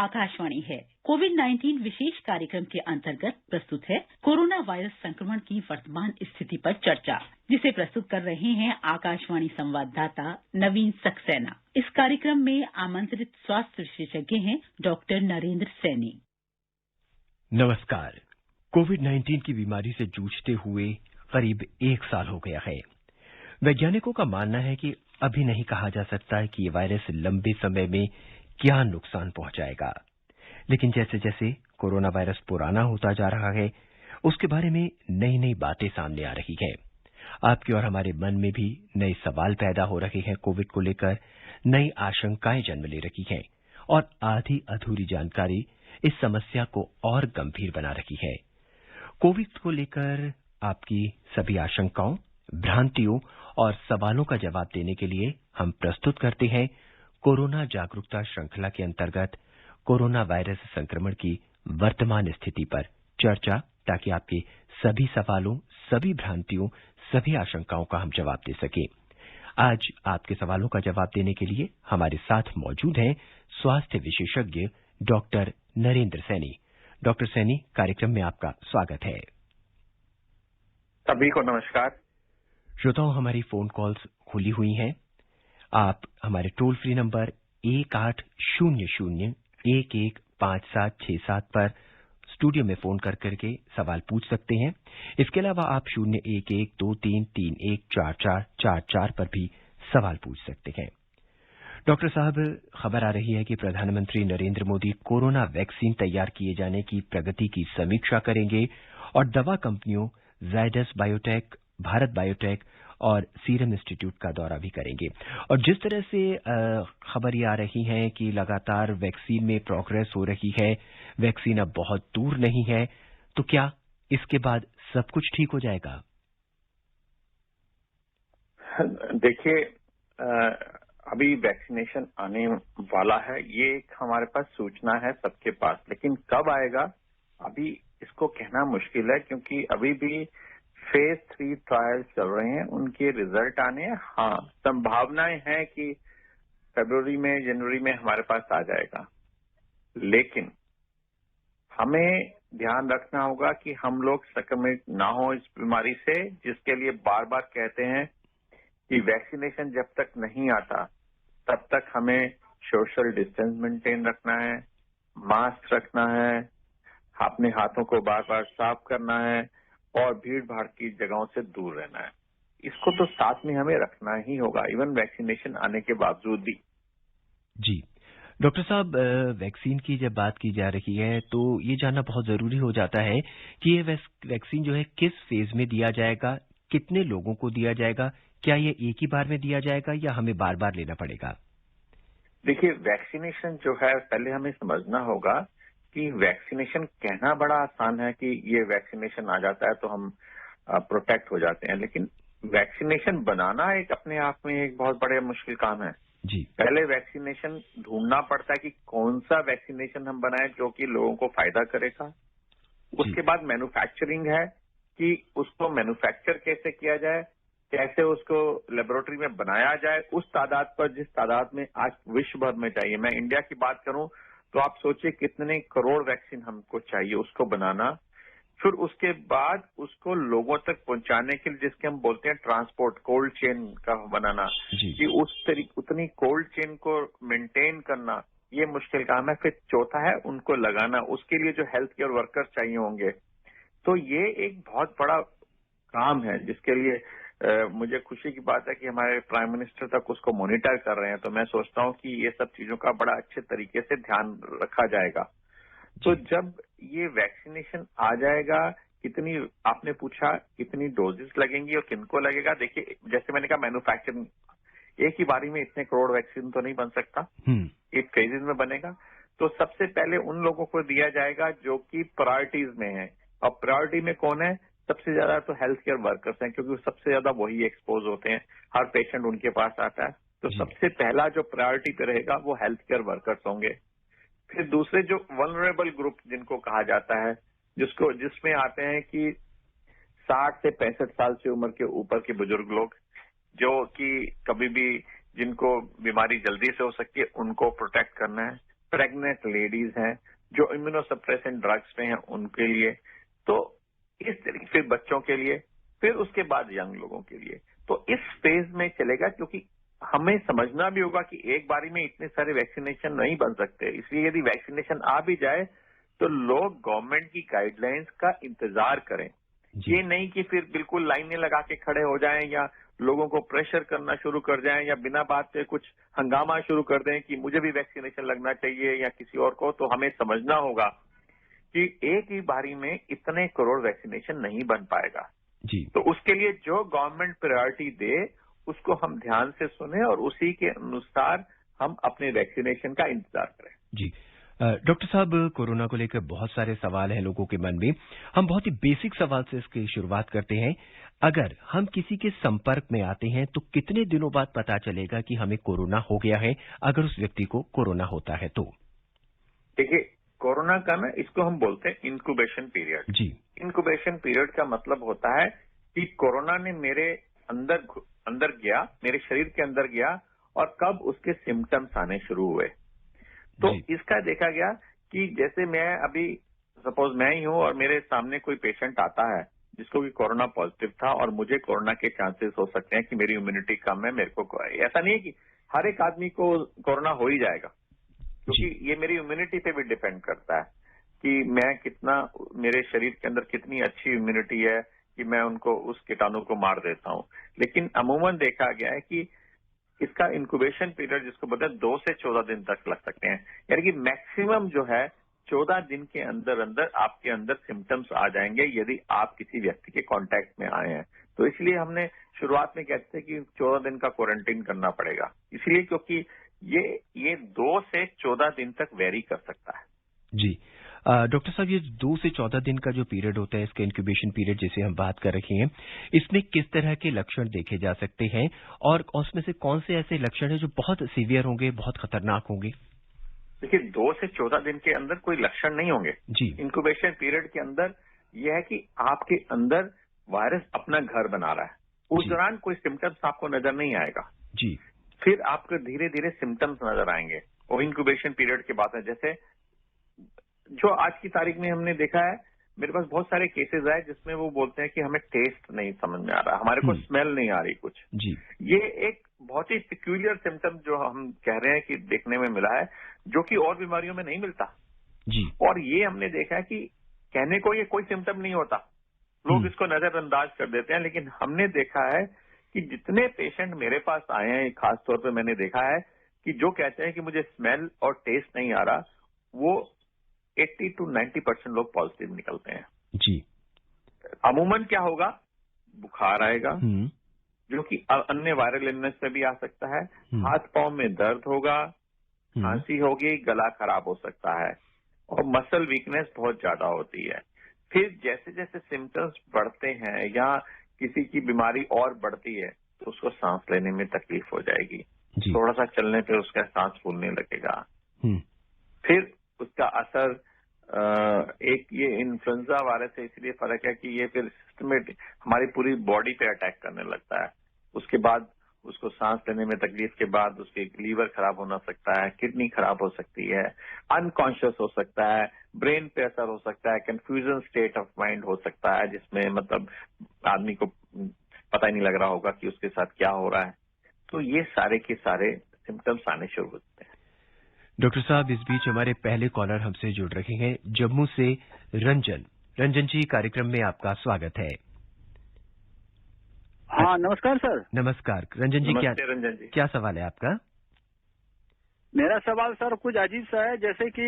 आकाशवाणी है। कोविड-19 विशेष कार्यक्रम के अंतर्गत प्रस्तुत है कोरोना वायरस संक्रमण की वर्तमान स्थिति पर चर्चा, जिसे प्रस्तुत कर रहे हैं आकाशवाणी संवाददाता नवीन सक्सेना। इस कार्यक्रम में आमंत्रित स्वास्थ्य विशेषज्ञ हैं डॉक्टर नरेंद्र सैनी। नमस्कार। कोविड-19 की बीमारी से जूझते हुए करीब 1 साल हो गया है। वैज्ञानिकों का मानना है कि अभी नहीं कहा जा सकता है कि ये वायरस लंबे समय में क्या नुकसान पहुंचाएगा, लेकिन जैसे जैसे कोरोना वायरस पुराना होता जा रहा है, उसके बारे में नई नई बातें सामने आ रही हैं। आपके और हमारे मन में भी नए सवाल पैदा हो रहे हैं। कोविड को लेकर नई आशंकाएं जन्म ले रही हैं और आधी अधूरी जानकारी इस समस्या को और गंभीर बना रही है। कोविड को लेकर आपकी सभी आशंकाओं, भ्रांतियों और सवालों का जवाब देने के लिए हम प्रस्तुत करते हैं कोरोना जागरूकता श्रृंखला के अंतर्गत कोरोना वायरस संक्रमण की वर्तमान स्थिति पर चर्चा, ताकि आपके सभी सवालों, सभी भ्रांतियों, सभी आशंकाओं का हम जवाब दे सकें। आज आपके सवालों का जवाब देने के लिए हमारे साथ मौजूद हैं स्वास्थ्य विशेषज्ञ डॉक्टर नरेंद्र सैनी। डॉक्टर सैनी, कार्यक्रम में आपका स्वागत है। सभी को नमस्कार। श्रोताओं, हमारी फोन कॉल्स खुली हुई हैं। आप हमारे टोल फ्री नंबर 1800-115767 पर स्टूडियो में फोन कर करके सवाल पूछ सकते हैं। इसके अलावा आप 011-2331-4444 पर भी सवाल पूछ सकते हैं। डॉक्टर साहब, खबर आ रही है कि प्रधानमंत्री नरेंद्र मोदी कोरोना वैक्सीन तैयार किए जाने की प्रगति की समीक्षा करेंगे और दवा कंपनियों जायडस बायोटेक, भारत बायोटेक और सीरम इंस्टीट्यूट का दौरा भी करेंगे। और जिस तरह से खबर ये आ रही है कि लगातार वैक्सीन में प्रोग्रेस हो रही है, वैक्सीन अब बहुत दूर नहीं है, तो क्या इसके बाद सब कुछ ठीक हो जाएगा? देखिए, अभी वैक्सीनेशन आने वाला है, ये एक हमारे पास सूचना है सबके पास, लेकिन कब आएगा अभी इसको कहना मुश्किल है, क्योंकि अभी भी फेज 3 ट्रायल्स चल रहे हैं, उनके रिजल्ट आने हैं। हाँ, संभावनाएं हैं कि फरवरी में, जनवरी में हमारे पास आ जाएगा, लेकिन हमें ध्यान रखना होगा कि हम लोग संक्रमित ना हो इस बीमारी से, जिसके लिए बार बार कहते हैं कि वैक्सीनेशन जब तक नहीं आता तब तक हमें सोशल डिस्टेंस मेंटेन रखना है, मास्क रखना है, अपने हाथों को बार बार साफ करना है और भीड़ भाड़ की जगहों से दूर रहना है। इसको तो साथ में हमें रखना ही होगा, इवन वैक्सीनेशन आने के बावजूद भी। जी डॉक्टर साहब, वैक्सीन की जब बात की जा रही है तो ये जानना बहुत जरूरी हो जाता है कि ये वैक्सीन जो है किस फेज में दिया जाएगा, कितने लोगों को दिया जाएगा, क्या ये एक ही बार में दिया जाएगा या हमें बार बार लेना पड़ेगा? देखिए, वैक्सीनेशन जो है, पहले हमें समझना होगा कि वैक्सीनेशन कहना बड़ा आसान है कि ये वैक्सीनेशन आ जाता है तो हम प्रोटेक्ट हो जाते हैं, लेकिन वैक्सीनेशन बनाना एक अपने आप में एक बहुत बड़े मुश्किल काम है। जी। पहले वैक्सीनेशन ढूंढना पड़ता है कि कौन सा वैक्सीनेशन हम बनाएं जो कि लोगों को फायदा करेगा। उसके बाद मैन्युफैक्चरिंग है कि उसको मैन्युफैक्चर कैसे किया जाए, कैसे उसको लेबोरेटरी में बनाया जाए उस तादाद पर जिस तादाद में आज विश्व भर में चाहिए। मैं इंडिया की बात करूं तो आप सोचिए कितने करोड़ वैक्सीन हमको चाहिए उसको बनाना, फिर उसके बाद उसको लोगों तक पहुंचाने के लिए जिसके हम बोलते हैं ट्रांसपोर्ट, कोल्ड चेन का बनाना, कि उतनी कोल्ड चेन को मेंटेन करना ये मुश्किल काम है। फिर चौथा है उनको लगाना, उसके लिए जो हेल्थ केयर वर्कर्स चाहिए होंगे। तो ये एक बहुत बड़ा काम है जिसके लिए मुझे खुशी की बात है कि हमारे प्राइम मिनिस्टर तक उसको मॉनिटर कर रहे हैं। तो मैं सोचता हूं कि ये सब चीजों का बड़ा अच्छे तरीके से ध्यान रखा जाएगा। तो जब ये वैक्सीनेशन आ जाएगा, कितनी, आपने पूछा कितनी डोजेस लगेंगी और किनको लगेगा। देखिए, जैसे मैंने कहा, मैन्युफैक्चरिंग एक ही बारी में इतने करोड़ वैक्सीन तो नहीं बन सकता, एक फेजेज में बनेगा। तो सबसे पहले उन लोगों को दिया जाएगा जो कि प्रायोरिटीज में है, और प्रायोरिटी में कौन है? सबसे ज्यादा तो हेल्थ केयर वर्कर्स हैं, क्योंकि सबसे ज्यादा वही एक्सपोज होते हैं, हर पेशेंट उनके पास आता है। तो सबसे पहला जो प्रायोरिटी पे रहेगा वो हेल्थ केयर वर्कर्स होंगे। फिर दूसरे जो वल्नरेबल ग्रुप जिनको कहा जाता है, जिसमें आते हैं कि 60 से 65 साल से उम्र के ऊपर के बुजुर्ग लोग, जो कि कभी भी जिनको बीमारी जल्दी से हो सकती है, उनको प्रोटेक्ट करना है। प्रेग्नेंट लेडीज हैं, जो इम्यूनोसप्रेसेंट ड्रग्स पे हैं उनके लिए, तो इस तरीके फिर बच्चों के लिए, फिर उसके बाद यंग लोगों के लिए। तो इस फेज में चलेगा, क्योंकि हमें समझना भी होगा कि एक बारी में इतने सारे वैक्सीनेशन नहीं बन सकते। इसलिए यदि वैक्सीनेशन आ भी जाए तो लोग गवर्नमेंट की गाइडलाइंस का इंतजार करें। ये नहीं कि फिर बिल्कुल लाइनें लगा के खड़े हो जाएं या लोगों को प्रेशर करना शुरू कर जाएं या बिना बात के कुछ हंगामा शुरू कर दें कि मुझे भी वैक्सीनेशन लगना चाहिए या किसी और को। तो हमें समझना होगा कि एक ही बारी में इतने करोड़ वैक्सीनेशन नहीं बन पाएगा जी। तो उसके लिए जो गवर्नमेंट प्रायोरिटी दे उसको हम ध्यान से सुने और उसी के अनुसार हम अपने वैक्सीनेशन का इंतजार करें। जी डॉक्टर साहब, कोरोना को लेकर बहुत सारे सवाल हैं लोगों के मन में। हम बहुत ही बेसिक सवाल से इसकी शुरुआत करते हैं। अगर हम किसी के संपर्क में आते हैं तो कितने दिनों बाद पता चलेगा कि हमें कोरोना हो गया है, अगर उस व्यक्ति को कोरोना होता है तो? देखिए, कोरोना का ना इसको हम बोलते हैं इंक्यूबेशन पीरियड। जी। इंक्यूबेशन पीरियड का मतलब होता है कि कोरोना ने मेरे अंदर गया, मेरे शरीर के अंदर गया और कब उसके सिम्टम्स आने शुरू हुए। तो इसका देखा गया कि जैसे मैं अभी सपोज मैं ही हूं और मेरे सामने कोई पेशेंट आता है जिसको कि कोरोना पॉजिटिव था और मुझे कोरोना के चांसेस हो सकते हैं कि मेरी इम्यूनिटी कम है, मेरे को ऐसा नहीं है कि हर एक आदमी को कोरोना हो ही जाएगा, क्योंकि ये मेरी इम्यूनिटी पे भी डिपेंड करता है कि मैं कितना, मेरे शरीर के अंदर कितनी अच्छी इम्यूनिटी है कि मैं उनको उस कीटाणु को मार देता हूं। लेकिन अमूमन देखा गया है कि इसका इंक्यूबेशन पीरियड जिसको बोलते हैं 2 से 14 दिन तक लग सकते हैं, यानी कि मैक्सिमम जो है 14 दिन के अंदर अंदर आपके अंदर सिम्टम्स आ जाएंगे यदि आप किसी व्यक्ति के कांटेक्ट में आए हैं। तो इसलिए हमने शुरुआत में कहते हैं कि 14 दिन का क्वारंटीन करना पड़ेगा, इसलिए क्योंकि ये 2 से 14 दिन तक वेरी कर सकता है। जी डॉक्टर साहब, ये 2 से 14 दिन का जो पीरियड होता है, इसका इंक्यूबेशन पीरियड जिसे हम बात कर रहे हैं, इसमें किस तरह के लक्षण देखे जा सकते हैं और उसमें से कौन से ऐसे लक्षण हैं जो बहुत सीवियर होंगे, बहुत खतरनाक होंगे? देखिए, 2 से 14 दिन के अंदर कोई लक्षण नहीं होंगे जी। इंक्यूबेशन पीरियड के अंदर यह है कि आपके अंदर वायरस अपना घर बना रहा है, उस दौरान कोई सिम्टम्स आपको नजर नहीं आएगा जी। फिर आपको धीरे धीरे सिम्टम्स नजर आएंगे और इंक्यूबेशन पीरियड के बाद है। जैसे जो आज की तारीख में हमने देखा है, मेरे पास बहुत सारे केसेस आए जिसमें वो बोलते हैं कि हमें टेस्ट नहीं समझ में आ रहा, हमारे को स्मेल नहीं आ रही कुछ जी। ये एक बहुत ही पिक्यूलियर सिम्टम जो हम कह रहे हैं कि देखने में मिला है, जो कि और बीमारियों में नहीं मिलता जी। और ये हमने देखा है कि कहने को ये कोई सिम्टम नहीं होता, लोग इसको नजरअंदाज कर देते हैं, लेकिन हमने देखा है कि जितने पेशेंट मेरे पास आए हैं, खासतौर पर मैंने देखा है कि जो कहते हैं कि मुझे स्मेल और टेस्ट नहीं आ रहा, वो 80 to 90% लोग पॉजिटिव निकलते हैं। जी। अमूमन क्या होगा, बुखार आएगा जो कि अन्य वायरल इलनेस से भी आ सकता है, हाथ पांव में दर्द होगा, खांसी होगी, गला खराब हो सकता है और मसल वीकनेस बहुत ज्यादा होती है। फिर जैसे जैसे सिम्टम्स बढ़ते हैं या किसी की बीमारी और बढ़ती है तो उसको सांस लेने में तकलीफ हो जाएगी, थोड़ा सा चलने पे उसका सांस फूलने लगेगा। फिर उसका असर एक ये इन्फ्लुएंजा वायरस से इसलिए फर्क है कि ये फिर सिस्टमेटिक हमारी पूरी बॉडी पे अटैक करने लगता है। उसके बाद उसको सांस लेने में तकलीफ के बाद उसके लीवर खराब होना सकता है, किडनी खराब हो सकती है, अनकॉन्शियस हो सकता है, ब्रेन पे असर हो सकता है, कंफ्यूजन स्टेट ऑफ माइंड हो सकता है जिसमें मतलब आदमी को पता ही नहीं लग रहा होगा कि उसके साथ क्या हो रहा है। तो ये सारे के सारे सिम्टम्स आने शुरू होते हैं। डॉक्टर साहब, इस बीच हमारे पहले कॉलर हमसे जुड़ रहे हैं जम्मू से रंजन। रंजन जी, कार्यक्रम में आपका स्वागत है। हाँ, नमस्कार सर। नमस्कार रंजन जी। रंजन जी, क्या सवाल है आपका? मेरा सवाल सर कुछ अजीब सा है, जैसे कि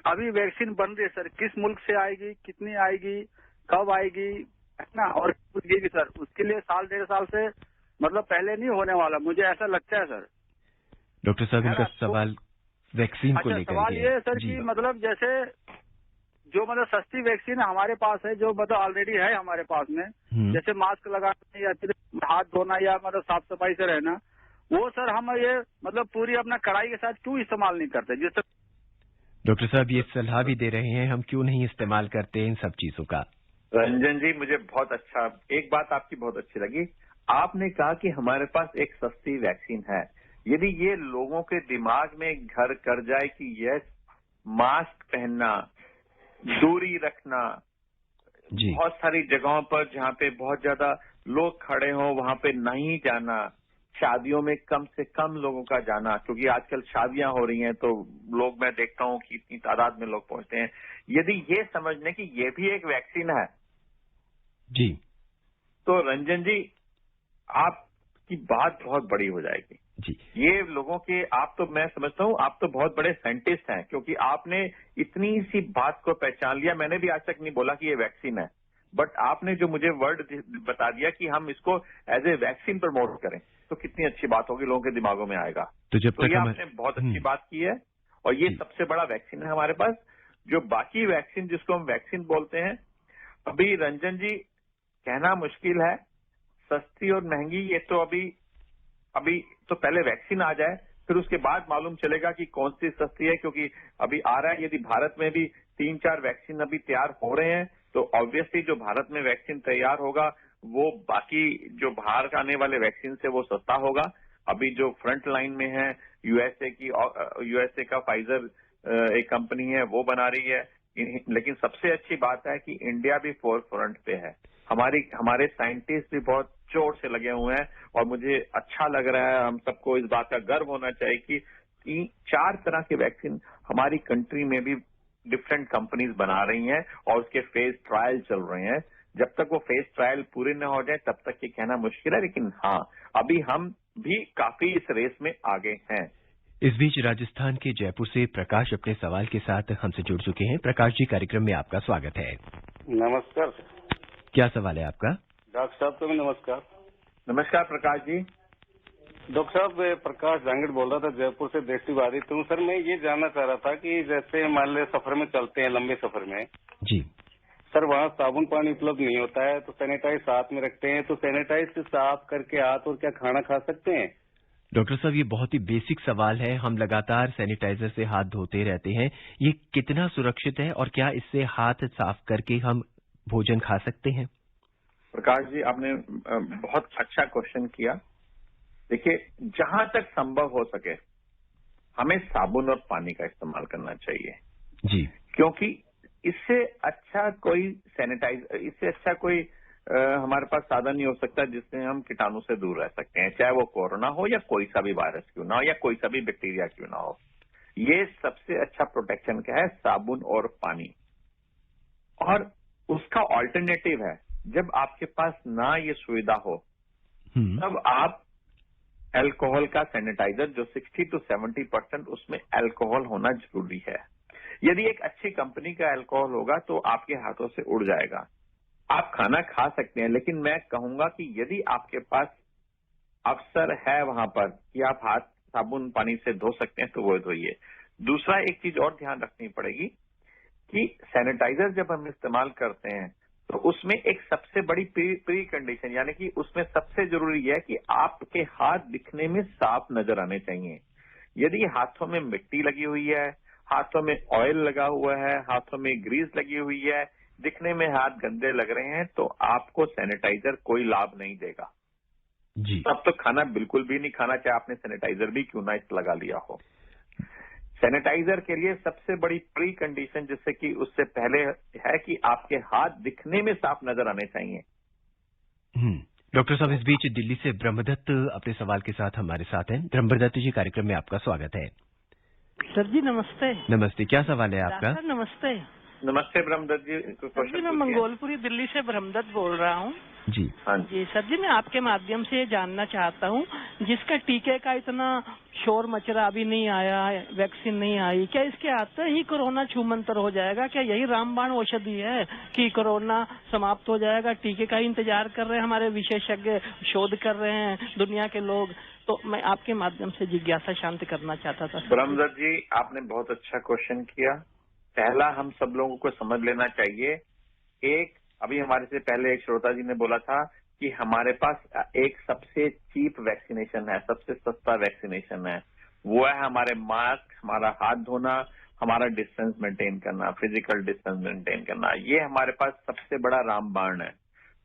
अभी वैक्सीन बन रही है सर, किस मुल्क से आएगी, कितनी आएगी, कब आएगी, है ना, और पूछिएगी सर, उसके लिए 1.5 साल से मतलब पहले नहीं होने वाला, मुझे ऐसा लगता है सर। डॉक्टर साहब, इनका सवाल वैक्सीन को लेकर सवाल ये है सर कि मतलब जैसे जो मतलब सस्ती वैक्सीन हमारे पास है, जो मतलब ऑलरेडी है हमारे पास में, जैसे मास्क लगाना या फिर हाथ धोना या मतलब साफ सफाई से रहना, वो सर हम ये मतलब पूरी अपना कड़ाई के साथ क्यों इस्तेमाल नहीं करते? जिस डॉक्टर साहब ये सलाह भी दे रहे हैं, हम क्यों नहीं इस्तेमाल करते इन सब चीजों का? रंजन जी, मुझे बहुत अच्छा, एक बात आपकी बहुत अच्छी लगी, आपने कहा कि हमारे पास एक सस्ती वैक्सीन है। यदि ये लोगों के दिमाग में घर कर जाए कि यस मास्क पहनना, दूरी रखना, जी। बहुत सारी जगहों पर जहाँ पे बहुत ज्यादा लोग खड़े हों वहां पे नहीं जाना, शादियों में कम से कम लोगों का जाना, क्योंकि आजकल शादियां हो रही हैं तो लोग, मैं देखता हूं कि इतनी तादाद में लोग पहुंचते हैं। यदि ये समझने की ये भी एक वैक्सीन है जी, तो रंजन जी आपकी बात बहुत बड़ी हो जाएगी। जी, ये लोगों के, आप तो, मैं समझता हूं आप तो बहुत बड़े साइंटिस्ट हैं, क्योंकि आपने इतनी सी बात को पहचान लिया। मैंने भी आज तक नहीं बोला कि ये वैक्सीन है, बट आपने जो मुझे वर्ड बता दिया कि हम इसको एज ए वैक्सीन प्रमोट करें, तो कितनी अच्छी बात होगी, लोगों के दिमागों में आएगा। तो जब तो तक ये आपने बहुत अच्छी बात की है, और ये जी। सबसे बड़ा वैक्सीन है हमारे पास। जो बाकी वैक्सीन, जिसको हम वैक्सीन बोलते हैं, अभी रंजन जी कहना मुश्किल है, सस्ती और महंगी, ये तो अभी तो पहले वैक्सीन आ जाए, फिर उसके बाद मालूम चलेगा कि कौन सी सस्ती है, क्योंकि अभी आ रहा है। यदि भारत में भी 3-4 वैक्सीन अभी तैयार हो रहे हैं, तो ऑब्वियसली जो भारत में वैक्सीन तैयार होगा वो बाकी जो बाहर आने वाले वैक्सीन से वो सस्ता होगा। अभी जो फ्रंट लाइन में है यूएसए का फाइजर एक कंपनी है, वो बना रही है। लेकिन सबसे अच्छी बात है कि इंडिया भी फोर फ्रंट पे है। हमारे साइंटिस्ट भी बहुत जोर से लगे हुए हैं, और मुझे अच्छा लग रहा है, हम सबको इस बात का गर्व होना चाहिए कि 3-4 तरह के वैक्सीन हमारी कंट्री में भी डिफरेंट कंपनीज बना रही हैं, और उसके फेज ट्रायल चल रहे हैं। जब तक वो फेज ट्रायल पूरे न हो जाए तब तक ये कहना मुश्किल है, लेकिन हाँ, अभी हम भी काफी इस रेस में आगे हैं। इस बीच राजस्थान के जयपुर से प्रकाश अपने सवाल के साथ हमसे जुड़ चुके हैं। प्रकाश जी, कार्यक्रम में आपका स्वागत है। नमस्कार। क्या सवाल है आपका? डॉक्टर साहब को भी नमस्कार। नमस्कार प्रकाश जी। डॉक्टर साहब, प्रकाश जांगड़ बोल रहा था जयपुर से दृष्टिबाधित। तो सर मैं ये जानना चाह रहा था कि जैसे मान लो सफर में चलते हैं, लंबे सफर में जी सर, वहाँ साबुन पानी उपलब्ध नहीं होता है, तो सैनिटाइज साथ में रखते हैं, तो सैनिटाइज से साफ करके हाथ और क्या खाना खा सकते हैं? डॉक्टर साहब, ये बहुत ही बेसिक सवाल है। हम लगातार सैनिटाइजर से हाथ धोते रहते हैं, ये कितना सुरक्षित है और क्या इससे हाथ साफ करके हम भोजन खा सकते हैं? प्रकाश जी, आपने बहुत अच्छा क्वेश्चन किया। देखिए, जहां तक संभव हो सके हमें साबुन और पानी का इस्तेमाल करना चाहिए जी, क्योंकि इससे अच्छा कोई हमारे पास साधन नहीं हो सकता जिससे हम कीटाणु से दूर रह सकते हैं, चाहे वो कोरोना हो या कोई सा भी वायरस क्यों ना हो या कोई सा भी बैक्टीरिया क्यों ना हो। ये सबसे अच्छा प्रोटेक्शन क्या है? साबुन और पानी। और उसका ऑल्टरनेटिव है, जब आपके पास ना ये सुविधा हो तब आप अल्कोहल का सैनिटाइजर, जो 60 to 70% उसमें अल्कोहल होना जरूरी है। यदि एक अच्छी कंपनी का अल्कोहल होगा तो आपके हाथों से उड़ जाएगा। आप खाना खा सकते हैं, लेकिन मैं कहूंगा कि यदि आपके पास अवसर है वहां पर कि आप हाथ साबुन पानी से धो सकते हैं तो वो धोइए। दूसरा, एक चीज और ध्यान रखनी पड़ेगी कि सैनिटाइजर जब हम इस्तेमाल करते हैं तो उसमें एक सबसे बड़ी प्री कंडीशन, यानी कि उसमें सबसे जरूरी है कि आपके हाथ दिखने में साफ नजर आने चाहिए। यदि हाथों में मिट्टी लगी हुई है, हाथों में ऑयल लगा हुआ है, हाथों में ग्रीस लगी हुई है, दिखने में हाथ गंदे लग रहे हैं, तो आपको सैनिटाइजर कोई लाभ नहीं देगा जी। तब तो खाना बिल्कुल भी नहीं खाना, चाहे आपने सैनिटाइजर भी क्यों ना लगा लिया हो। सैनिटाइजर के लिए सबसे बड़ी प्री कंडीशन, जिससे कि उससे पहले है कि आपके हाथ दिखने में साफ नजर आने चाहिए। डॉक्टर साहब, इस बीच दिल्ली से ब्रह्मदत्त अपने सवाल के साथ हमारे साथ हैं। ब्रह्मदत्त जी, कार्यक्रम में आपका स्वागत है। सर जी नमस्ते। नमस्ते, क्या सवाल है आपका? सर नमस्ते। नमस्ते ब्रह्मदत्त जी। सर जी, मैं मंगोलपुरी दिल्ली से ब्रह्मदत्त बोल रहा हूँ। जी हाँ जी सर जी, मैं आपके माध्यम से ये जानना चाहता हूँ, जिसका टीके का इतना शोर मचरा अभी नहीं आया, वैक्सीन नहीं आई, क्या इसके आते ही कोरोना छूमंतर हो जाएगा? क्या यही रामबाण औषधि है कि कोरोना समाप्त हो जाएगा? टीके का ही इंतजार कर रहे हैं हमारे विशेषज्ञ, शोध कर रहे हैं दुनिया के लोग। तो मैं आपके माध्यम से जिज्ञासा शांत करना चाहता था। ब्रह्मदत्त जी, आपने बहुत अच्छा क्वेश्चन किया। पहला, हम सब लोगों को समझ लेना चाहिए, अभी हमारे से पहले एक श्रोता जी ने बोला था कि हमारे पास एक सबसे चीप वैक्सीनेशन है, सबसे सस्ता वैक्सीनेशन है, वो है हमारे मास्क, हमारा हाथ धोना, हमारा डिस्टेंस मेंटेन करना, फिजिकल डिस्टेंस मेंटेन करना। ये हमारे पास सबसे बड़ा रामबाण है।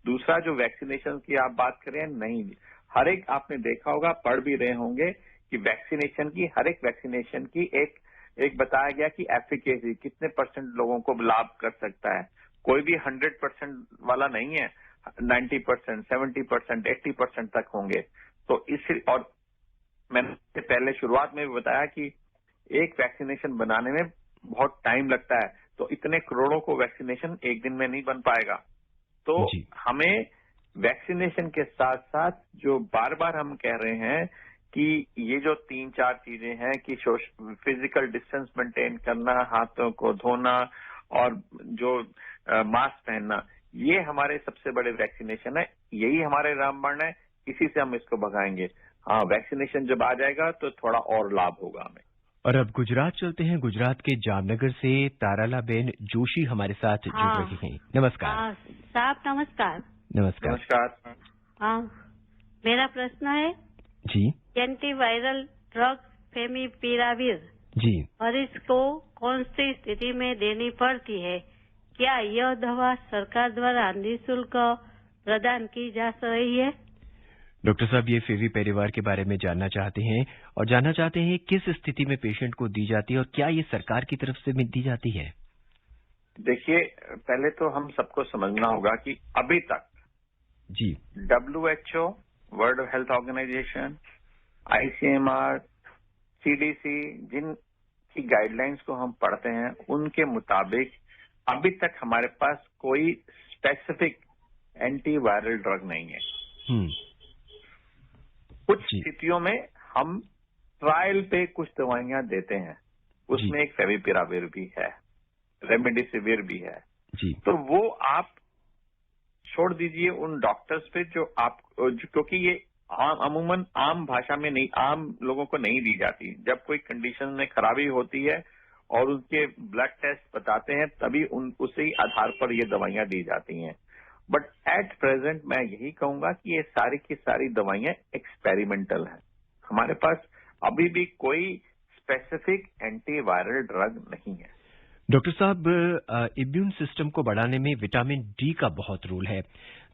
दूसरा, जो वैक्सीनेशन की आप बात करें, नहीं, हर एक, आपने देखा होगा, पढ़ भी रहे होंगे कि हर एक वैक्सीनेशन की एक एक बताया गया कि एफिकेसी कितने % लोगों को लाभ कर सकता है। कोई भी 100% वाला नहीं है, 90%, 70%, 80% तक होंगे। तो इस और मैंने पहले शुरुआत में भी बताया कि एक वैक्सीनेशन बनाने में बहुत टाइम लगता है, तो इतने करोड़ों को वैक्सीनेशन एक दिन में नहीं बन पाएगा। तो हमें वैक्सीनेशन के साथ साथ जो बार बार हम कह रहे हैं कि ये जो 3-4 चीजें हैं कि फिजिकल डिस्टेंस मेंटेन करना, हाथों को धोना और जो मास्क पहनना, ये हमारे सबसे बड़े वैक्सीनेशन है। यही हमारे रामबाण है, इसी से हम इसको भगाएंगे। हाँ, वैक्सीनेशन जब आ जाएगा तो थोड़ा और लाभ होगा हमें। और अब गुजरात चलते हैं। गुजरात के जामनगर से तारालाबेन जोशी हमारे साथ जुड़ रही हैं। नमस्कार साहब। नमस्कार। नमस्कार। नमस्कार। हाँ, मेरा प्रश्न है जी, एंटीवायरल ड्रग फेविपिराविर जी, मरीज को कौन सी स्थिति में देनी पड़ती है? क्या यह दवा सरकार द्वारा निःशुल्क प्रदान की जा रही है? डॉक्टर साहब, ये फेविपिराविर के बारे में जानना चाहते हैं और जानना चाहते हैं किस स्थिति में पेशेंट को दी जाती है और क्या ये सरकार की तरफ से दी जाती है? देखिए, पहले तो हम सबको समझना होगा कि अभी तक जी, WHO, world health organization, ICMR, CDC, जिन की गाइडलाइंस को हम पढ़ते हैं, उनके मुताबिक अभी तक हमारे पास कोई स्पेसिफिक एंटीवायरल ड्रग नहीं है। कुछ स्थितियों में हम ट्रायल पे कुछ दवाइयां देते हैं, उसमें एक फेविपिराविर भी है, रेमडेसिविर भी है जी। तो वो आप छोड़ दीजिए उन डॉक्टर्स पे क्योंकि ये अमूमन आम भाषा में नहीं, आम लोगों को नहीं दी जाती। जब कोई कंडीशन में खराबी होती है और उनके ब्लड टेस्ट बताते हैं, तभी उसी आधार पर ये दवाइयां दी जाती हैं। बट एट प्रेजेंट मैं यही कहूंगा कि ये सारी की सारी दवाइयां एक्सपेरिमेंटल हैं। हमारे पास अभी भी कोई स्पेसिफिक एंटीवायरल ड्रग नहीं है। डॉक्टर साहब, इम्यून सिस्टम को बढ़ाने में विटामिन डी का बहुत रोल है,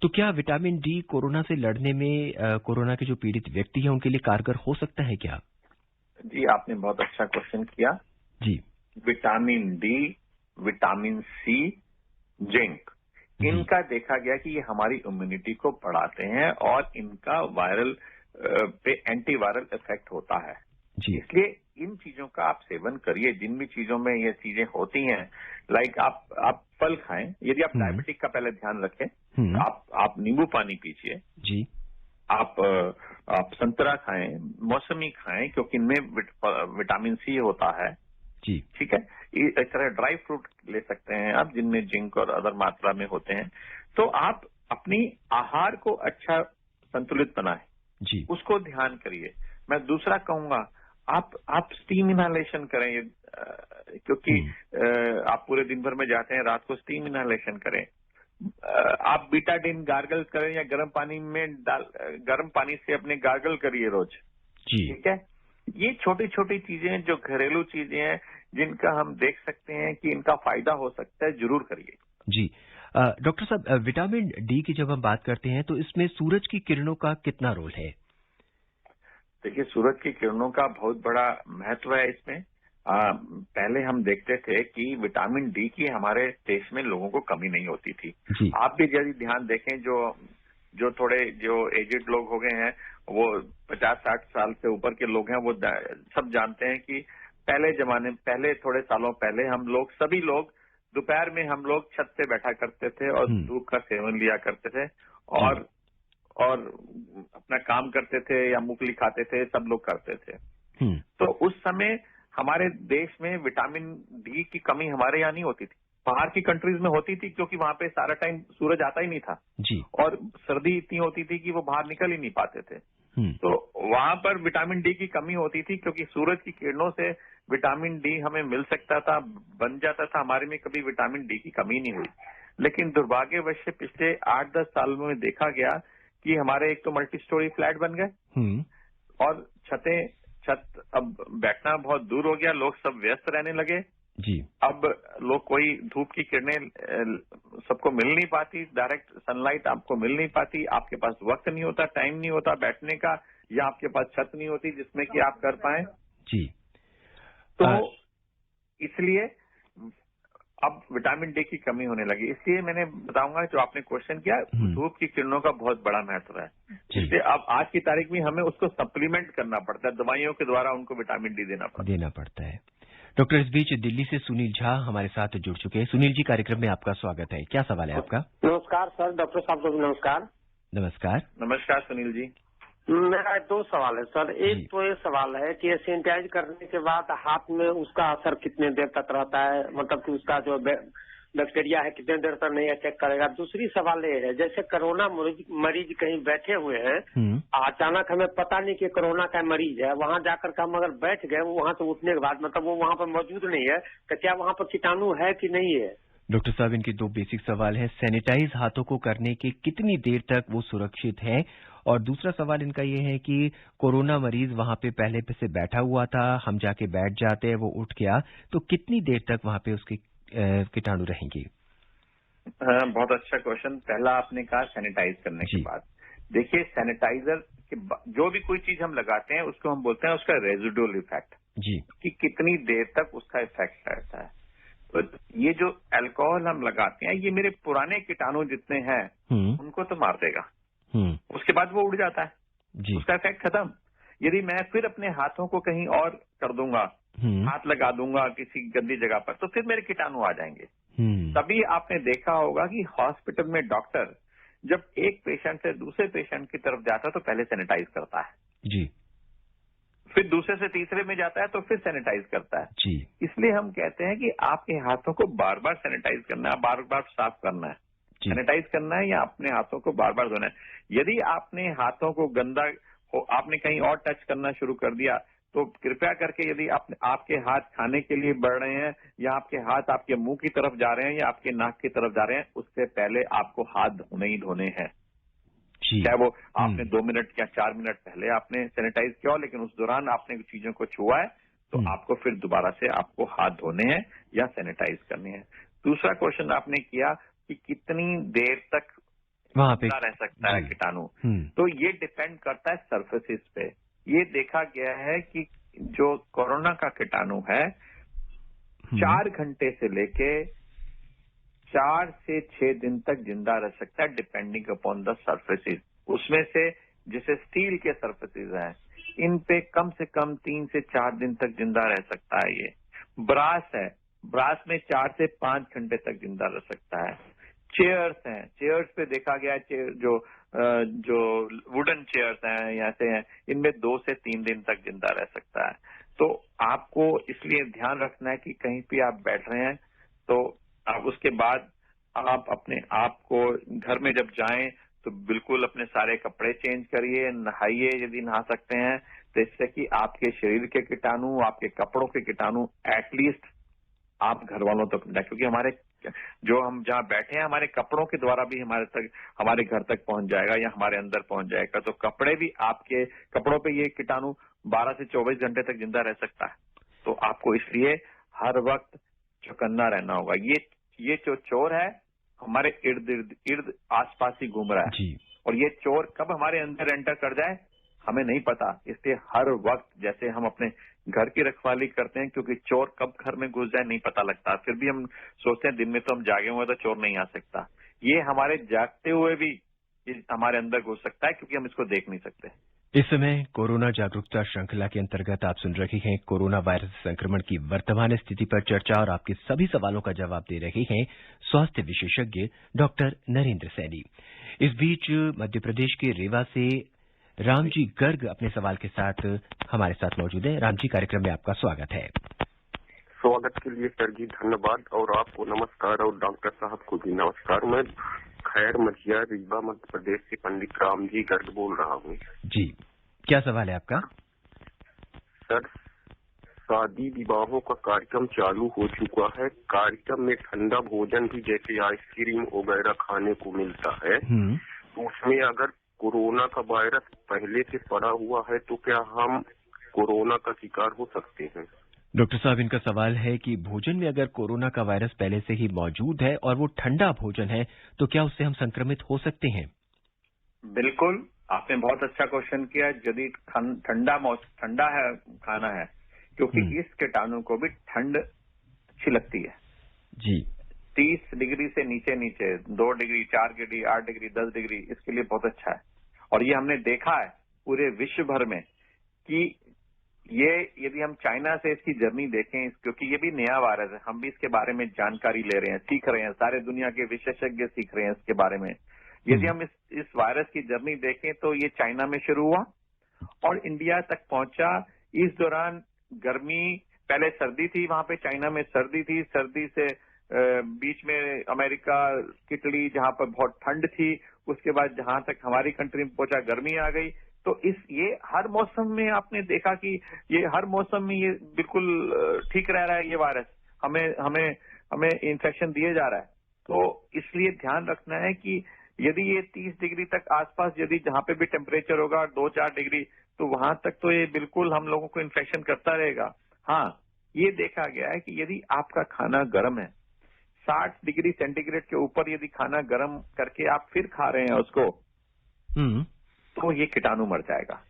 तो क्या विटामिन डी कोरोना से लड़ने में कोरोना के जो पीड़ित व्यक्ति हैं उनके लिए कारगर हो सकता है क्या? जी, आपने बहुत अच्छा क्वेश्चन किया। जी, vitamin D, vitamin C, zinc, इनका देखा गया कि ये हमारी इम्यूनिटी को बढ़ाते हैं और इनका वायरल पे एंटीवायरल इफेक्ट होता है जी। इसलिए इन चीजों का आप सेवन करिए। जिन भी चीजों में ये चीजें होती हैं, लाइक आप फल खाएं, यदि आप डायबिटिक का पहले ध्यान रखें, आप नींबू पानी पीजिए जी। आप संतरा खाएं, मौसमी खाएं, क्योंकि इनमें विटामिन सी होता है जी। ठीक है, इस तरह ड्राई फ्रूट ले सकते हैं आप, जिनमें जिंक और अदर मात्रा में होते हैं। तो आप अपनी आहार को अच्छा संतुलित बनाएं जी, उसको ध्यान करिए। मैं दूसरा कहूंगा, आप स्टीम इनहेलेशन करें, क्योंकि आप पूरे दिन भर में जाते हैं, रात को स्टीम इनहेलेशन करें। आप बीटाडिन गार्गल करें या गर्म पानी से अपने गार्गल करिए रोज जी। ठीक है, ये छोटी छोटी चीजें जो घरेलू चीजें हैं, जिनका हम देख सकते हैं कि इनका फायदा हो सकता है, जरूर करिए जी। डॉक्टर साहब, विटामिन डी की जब हम बात करते हैं तो इसमें सूरज की किरणों का कितना रोल है? देखिए, सूरज की किरणों का बहुत बड़ा महत्व है इसमें। पहले हम देखते थे कि विटामिन डी की हमारे देश में लोगों को कमी नहीं होती थी जी। आप भी यदि ध्यान देखें, जो थोड़े एजेड लोग हो गए हैं, वो 50-60 साल से ऊपर के लोग हैं, वो सब जानते हैं कि पहले थोड़े सालों पहले सभी लोग दोपहर में हम लोग छत पे बैठा करते थे और धूप का सेवन लिया करते थे और अपना काम करते थे या मूंगफली खाते थे, सब लोग करते थे। तो उस समय हमारे देश में विटामिन डी की कमी हमारे यहाँ नहीं होती थी, बाहर की कंट्रीज में होती थी, क्योंकि वहां पे सारा टाइम सूरज आता ही नहीं था जी। और सर्दी इतनी होती थी कि वो बाहर निकल ही नहीं पाते थे। तो वहां पर विटामिन डी की कमी होती थी, क्योंकि सूरज की किरणों से विटामिन डी हमें मिल सकता था, बन जाता था, हमारे में कभी विटामिन डी की कमी नहीं हुई। लेकिन दुर्भाग्यवश पिछले 8-10 सालों में देखा गया कि हमारे एक तो मल्टी स्टोरी फ्लैट बन गए और छत अब बैठना बहुत दूर हो गया, लोग सब व्यस्त रहने लगे जी। अब लोग कोई धूप की किरणें सबको मिल नहीं पाती, डायरेक्ट सनलाइट आपको मिल नहीं पाती, आपके पास वक्त नहीं होता, टाइम नहीं होता बैठने का, या आपके पास छत नहीं होती जिसमें कि आप कर पाए जी। तो इसलिए अब विटामिन डी की कमी होने लगी। इसलिए मैंने बताऊंगा, जो आपने क्वेश्चन किया, धूप की किरणों का बहुत बड़ा महत्व है। इसलिए अब आज की तारीख में हमें उसको सप्लीमेंट करना पड़ता है, दवाइयों के द्वारा उनको विटामिन डी देना पड़ता है। डॉक्टर, इस बीच दिल्ली से सुनील झा हमारे साथ जुड़ चुके हैं। सुनील जी, कार्यक्रम में आपका स्वागत है। क्या सवाल है आपका? नमस्कार सर, डॉक्टर साहब को भी नमस्कार। नमस्कार सुनील जी। मेरा 2 सवाल है सर। एक तो ये सवाल है कि सैनिटाइज करने के बाद हाथ में उसका असर कितने देर तक रहता है, मतलब कि उसका जो बैक्टीरिया है कितने देर तक नहीं अटैक करेगा। दूसरी सवाल ये है, जैसे कोरोना मरीज कहीं बैठे हुए हैं, अचानक हमें पता नहीं कि कोरोना का मरीज है, वहां जाकर के हम अगर बैठ गए, वहां से उठने के बाद मतलब वो वहां पर मौजूद नहीं है, तो क्या वहां पर कीटाणु है कि नहीं है? डॉक्टर साहब, इनके 2 बेसिक सवाल है। सैनिटाइज हाथों को करने के कितनी देर तक वो सुरक्षित है, और दूसरा सवाल इनका ये है कि कोरोना मरीज वहां पे पहले से बैठा हुआ था, हम जाके बैठ जाते हैं, वो उठ गया, तो कितनी देर तक वहां पे उसके कीटाणु रहेंगे? बहुत अच्छा क्वेश्चन। पहला आपने कहा सैनिटाइज करने के बाद। देखिए, सैनिटाइजर के जो भी कोई चीज हम लगाते हैं उसको हम बोलते हैं उसका रेजिडुअल इफेक्ट, कि कितनी देर तक उसका इफेक्ट रहता है। तो ये जो अल्कोहल हम लगाते हैं, ये मेरे पुराने कीटाणु जितने हैं उनको तो मार देगा, उसके बाद वो उड़ जाता है, उसका इफेक्ट खत्म। यदि मैं फिर अपने हाथों को कहीं और कर दूंगा, हाथ लगा दूंगा किसी गंदी जगह पर, तो फिर मेरे कीटाणु आ जाएंगे। तभी आपने देखा होगा कि हॉस्पिटल में डॉक्टर जब एक पेशेंट से दूसरे पेशेंट की तरफ जाता है तो पहले सैनिटाइज करता है, फिर दूसरे से तीसरे में जाता है तो फिर सैनिटाइज करता है। इसलिए हम कहते हैं कि आपके हाथों को बार बार सैनिटाइज करना है, बार बार साफ करना है, सैनिटाइज करना है, या अपने हाथों को बार बार धोना है। यदि आपने हाथों को गंदा आपने कहीं और टच करना शुरू कर दिया, तो कृपया करके, यदि आपके हाथ खाने के लिए बढ़ रहे हैं, या आपके हाथ आपके मुंह की तरफ जा रहे हैं, या आपके नाक की तरफ जा रहे हैं, उससे पहले आपको हाथ धोने ही धोने हैं। चाहे वो आपने 2 मिनट या 4 मिनट पहले आपने सैनिटाइज किया, लेकिन उस दौरान आपने चीजों को छुआ है, तो आपको फिर दोबारा से आपको हाथ धोने हैं या सैनिटाइज करने हैं। दूसरा क्वेश्चन आपने किया कि कितनी देर तक वहां पे रह सकता है कीटाणु, तो ये डिपेंड करता है सरफेसिस पे। ये देखा गया है कि जो कोरोना का कीटाणु है 4 घंटे से लेके 4 से 6 दिन तक जिंदा रह सकता है, डिपेंडिंग अपॉन द सरफेसिस। उसमें से जैसे स्टील के सरफेसिस हैं, इन पे कम से कम 3 से 4 दिन तक जिंदा रह सकता है। ये ब्रास है, ब्रास में 4 से 5 घंटे तक जिंदा रह सकता है। चेयर्स हैं, चेयर्स पे देखा गया जो वुडन चेयर्स हैं या ऐसे हैं, इनमें 2 से 3 दिन तक जिंदा रह सकता है। तो आपको इसलिए ध्यान रखना है कि कहीं भी आप बैठ रहे हैं तो आप उसके बाद आप अपने आप को घर में जब जाएं तो बिल्कुल अपने सारे कपड़े चेंज करिए, नहाइए यदि नहा सकते हैं, तो इससे कि आपके शरीर के कीटाणु, आपके कपड़ों के कीटाणु एटलीस्ट आप घर वालों तक न, क्योंकि हमारे जो हम जहाँ बैठे हैं हमारे कपड़ों के द्वारा भी हमारे घर तक पहुंच जाएगा या हमारे अंदर पहुंच जाएगा। तो कपड़े भी, आपके कपड़ों पे ये कीटाणु 12 से 24 घंटे तक जिंदा रह सकता है। तो आपको इसलिए हर वक्त चौकन्ना रहना होगा। ये जो चोर है हमारे इर्द आसपास ही घूम रहा है, और ये चोर कब हमारे अंदर एंटर कर जाए हमें नहीं पता। इसलिए हर वक्त जैसे हम अपने घर की रखवाली करते हैं, क्योंकि चोर कब घर में घुस जाए नहीं पता लगता, फिर भी हम सोचते हैं दिन में तो हम जागे हुए तो चोर नहीं आ सकता। ये हमारे जागते हुए भी हमारे अंदर घुस सकता है, क्योंकि हम इसको देख नहीं सकते। इस समय कोरोना जागरूकता श्रृंखला के अंतर्गत आप सुन रहे हैं कोरोना वायरस संक्रमण की वर्तमान स्थिति पर चर्चा, और आपके सभी सवालों का जवाब दे रहे हैं स्वास्थ्य विशेषज्ञ डॉक्टर नरेंद्र सैनी। इस बीच मध्य प्रदेश के रेवा से रामजी गर्ग अपने सवाल के साथ हमारे साथ मौजूद है। रामजी, कार्यक्रम में आपका स्वागत है। स्वागत के लिए सर जी धन्यवाद, और आपको नमस्कार और डॉक्टर साहब को भी नमस्कार। मैं खैर मझिया रीवा मध्य प्रदेश से पंडित रामजी गर्ग बोल रहा हूँ। जी, क्या सवाल है आपका? सर, शादी विवाहों का कार्यक्रम चालू हो चुका है। कार्यक्रम में ठंडा भोजन भी जैसे आइसक्रीम वगैरह खाने को मिलता है, तो उसमें अगर कोरोना का वायरस पहले से पड़ा हुआ है तो क्या हम कोरोना का शिकार हो सकते हैं? डॉक्टर साहब, इनका सवाल है कि भोजन में अगर कोरोना का वायरस पहले से ही मौजूद है और वो ठंडा भोजन है तो क्या उससे हम संक्रमित हो सकते हैं? बिल्कुल, आपने बहुत अच्छा क्वेश्चन किया। यदि ठंडा है खाना है, क्योंकि इस कीटाणु को भी ठंड अच्छी लगती है जी। 30 डिग्री से नीचे 2 डिग्री, 4 डिग्री, 8 डिग्री, 10 डिग्री इसके लिए बहुत अच्छा है। और ये हमने देखा है पूरे विश्व भर में कि ये यदि हम चाइना से इसकी जर्नी देखें, क्योंकि ये भी नया वायरस है, हम भी इसके बारे में जानकारी ले रहे हैं, सीख रहे हैं, सारे दुनिया के विशेषज्ञ सीख रहे हैं इसके बारे में। यदि हम इस वायरस की जर्नी देखें तो ये चाइना में शुरू हुआ और इंडिया तक पहुंचा। इस दौरान गर्मी, पहले सर्दी थी, वहां पे चाइना में सर्दी थी, सर्दी से बीच में अमेरिका, इटली जहां पर बहुत ठंड थी, उसके बाद जहां तक हमारी कंट्री में पहुंचा गर्मी आ गई। तो ये हर मौसम में आपने देखा कि ये हर मौसम में ये बिल्कुल ठीक रह रहा है ये वायरस, हमें इन्फेक्शन दिए जा रहा है। तो इसलिए ध्यान रखना है कि यदि ये 30 डिग्री तक आसपास, यदि जहां पे भी टेम्परेचर होगा 2-4 डिग्री, तो वहां तक तो ये बिल्कुल हम लोगों को इन्फेक्शन करता रहेगा। हाँ, ये देखा गया है कि यदि आपका खाना गर्म है, 60 डिग्री सेंटीग्रेड के ऊपर यदि खाना गर्म करके आप फिर खा रहे हैं उसको, तो ये कीटाणु मर जाएगा।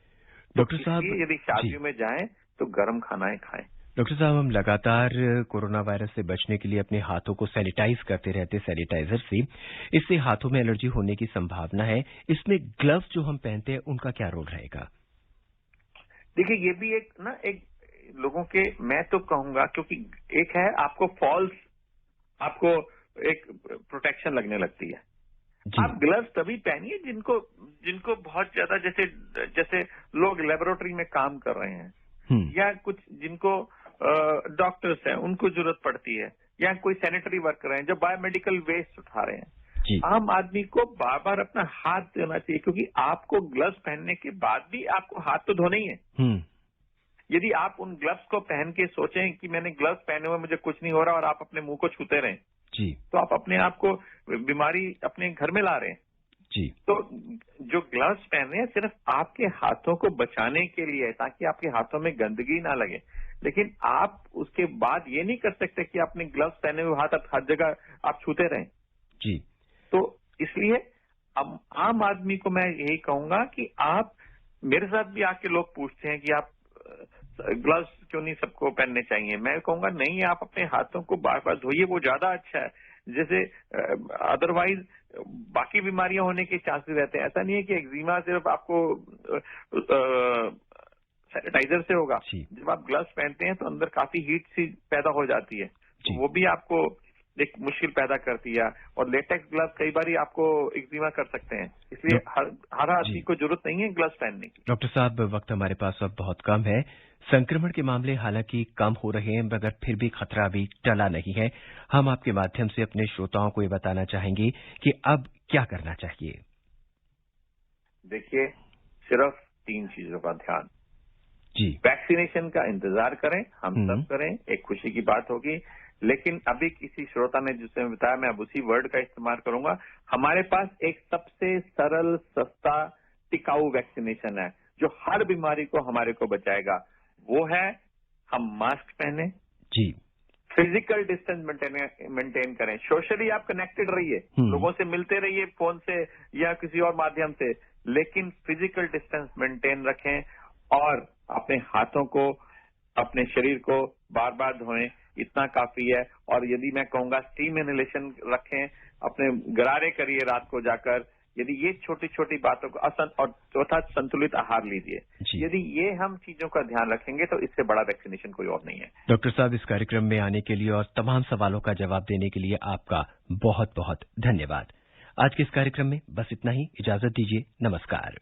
डॉक्टर साहब, यदि शादियों में जाएं तो गर्म खानाएं खाएं। डॉक्टर साहब, हम लगातार कोरोना वायरस से बचने के लिए अपने हाथों को सैनिटाइज करते रहते, सैनिटाइजर से। इससे हाथों में एलर्जी होने की संभावना है। इसमें ग्लव्स जो हम पहनते हैं उनका क्या रोल रहेगा? देखिए, ये भी एक लोगों के, मैं तो कहूंगा, क्योंकि एक है आपको एक प्रोटेक्शन लगने लगती है। आप ग्लव्स तभी पहनिए जिनको बहुत ज्यादा, जैसे लोग लेबोरेटरी में काम कर रहे हैं या कुछ जिनको डॉक्टर्स हैं उनको जरूरत पड़ती है, या कोई सैनिटरी वर्कर हैं जो बायोमेडिकल वेस्ट उठा रहे हैं। आम आदमी को बार बार अपना हाथ धोना चाहिए, क्योंकि आपको ग्लव्स पहनने के बाद भी आपको हाथ तो धोने ही है। यदि आप उन ग्लव्स को पहन के सोचें कि मैंने ग्लव्स पहने हुए मुझे कुछ नहीं हो रहा और आप अपने मुंह को छूते रहें, तो आप अपने आप को बीमारी अपने घर में ला रहे हैं। तो जो ग्लव्स पहन रहे हैं सिर्फ आपके हाथों को बचाने के लिए है, ताकि आपके हाथों में गंदगी ना लगे। लेकिन आप उसके बाद ये नहीं कर सकते कि अपने ग्लव्स पहने हुए हाथ हर जगह आप छूते रहें। तो इसलिए अब आम आदमी को मैं यही कहूंगा कि आप, मेरे साथ भी आके लोग पूछते हैं कि आप ग्लव्स क्यों नहीं सबको पहनने चाहिए। मैं कहूंगा नहीं, आप अपने हाथों को बार बार धोइए, वो ज्यादा अच्छा है। जैसे अदरवाइज बाकी बीमारियां होने के चांसेस रहते हैं। ऐसा नहीं है कि एक्जिमा सिर्फ आपको सैनिटाइजर से होगा। जब आप ग्लव्स पहनते हैं तो अंदर काफी हीट सी पैदा हो जाती है, तो वो भी आपको एक मुश्किल पैदा करती है। और लेटेक्स ग्लव्स कई बार आपको एक्जिमा कर सकते हैं, इसलिए हर आदमी को जरूरत नहीं है ग्लव्स पहनने की। डॉक्टर साहब, वक्त हमारे पास अब बहुत कम है। संक्रमण के मामले हालांकि कम हो रहे हैं, मगर फिर भी खतरा अभी टला नहीं है। हम आपके माध्यम से अपने श्रोताओं को ये बताना चाहेंगे कि अब क्या करना चाहिए। देखिए, सिर्फ 3 चीजों का ध्यान। वैक्सीनेशन का इंतजार करें, हम सब करें, एक खुशी की बात होगी। लेकिन अभी किसी श्रोता ने जिसने बताया, मैं अब उसी वर्ड का इस्तेमाल करूंगा। हमारे पास एक सबसे सरल, सस्ता, टिकाऊ वैक्सीनेशन है जो हर बीमारी को हमारे को बचाएगा। वो है, हम मास्क पहने, फिजिकल डिस्टेंस मेंटेन करें, सोशली आप कनेक्टेड रहिए, लोगों से मिलते रहिए फोन से या किसी और माध्यम से, लेकिन फिजिकल डिस्टेंस मेंटेन रखें और अपने हाथों को, अपने शरीर को बार बार धोएं, इतना काफी है। और यदि मैं कहूंगा स्टीम इनहेलेशन रखें, अपने गरारे करिए रात को जाकर। यदि ये छोटी छोटी बातों को, और चौथा संतुलित आहार लीजिए। यदि ये हम चीजों का ध्यान रखेंगे तो इससे बड़ा वैक्सीनेशन कोई और नहीं है। डॉक्टर साहब, इस कार्यक्रम में आने के लिए और तमाम सवालों का जवाब देने के लिए आपका बहुत बहुत धन्यवाद। आज के इस कार्यक्रम में बस इतना ही। इजाजत दीजिए। नमस्कार।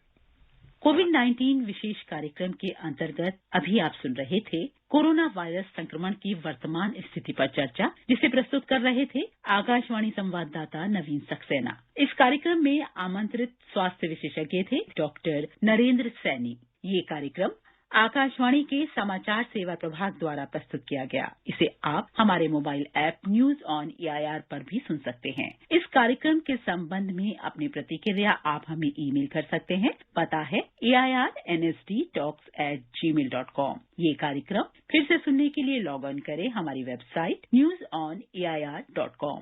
कोविड-19 विशेष कार्यक्रम के अंतर्गत अभी आप सुन रहे थे कोरोना वायरस संक्रमण की वर्तमान स्थिति पर चर्चा, जिसे प्रस्तुत कर रहे थे आकाशवाणी संवाददाता नवीन सक्सेना। इस कार्यक्रम में आमंत्रित स्वास्थ्य विशेषज्ञ थे डॉक्टर नरेंद्र सैनी। ये कार्यक्रम आकाशवाणी के समाचार सेवा प्रभाग द्वारा प्रस्तुत किया गया। इसे आप हमारे mobile app news on AIR पर भी सुन सकते हैं। इस कार्यक्रम के संबंध में अपनी प्रतिक्रिया आप हमें ईमेल कर सकते हैं। पता है airnsdtalks@gmail.com। ये कार्यक्रम फिर से सुनने के लिए लॉग ऑन करें हमारी वेबसाइट newsonair.com।